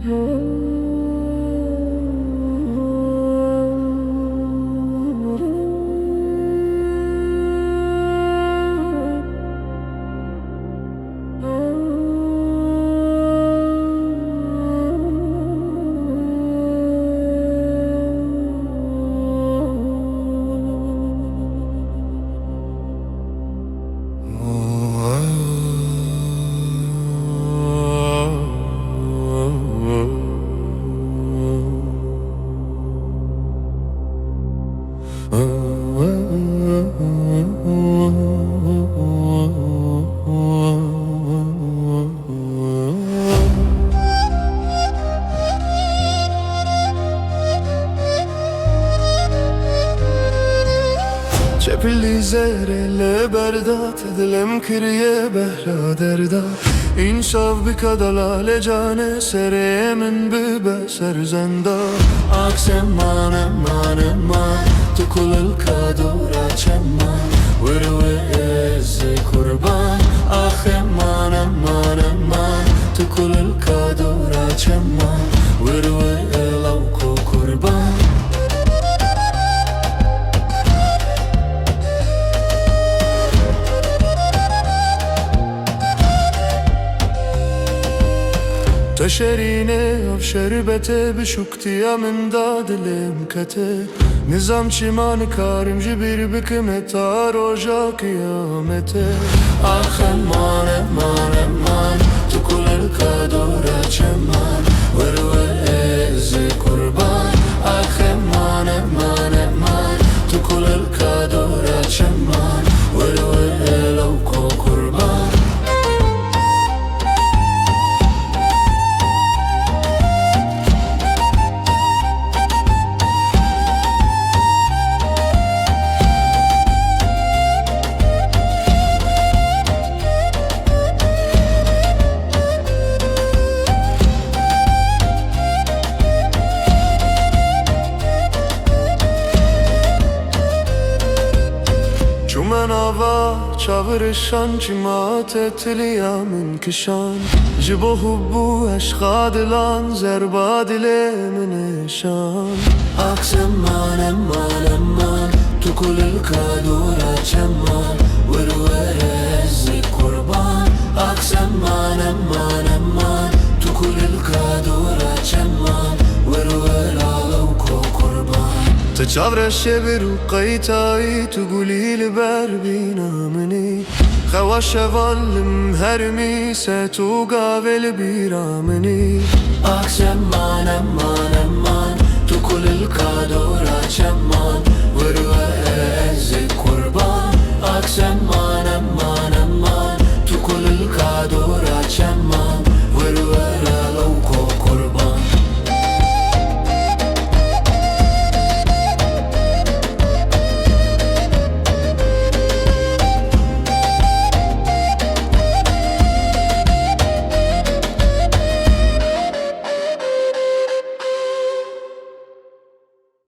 چپلی زهر بردات دلم کریه بهرا دردا این شب بکدلا لجانه سره من ببه سرزندا عکسم من تو کل الکادورا چمان وروز قربان آخم من تو کل الکادورا چمان وروز لوکو قربان تشرینه av şerbete bişuktiya min da dilim kete Nizam çiman karim jibir bikmet roja kıyamete Ah eman tu kulel kadora çeman Vervez kurban Ah eman tu kulel kadora çeman Vervez lavko kurban من آوا چاورشان چیمات تلیا من کشان جبو حبو عشقا دلان زربا دل منشان عکسم من تو کل الکادورا چمان وروز قربان عکسم من تو کل الکادورا چمان وروز لوکو قربان تشاورش برو قيتاي تقولي لبر بينا مني خواش والم هرمي ستو قابل بيرامني أقسم من تو كل الكادورا شمان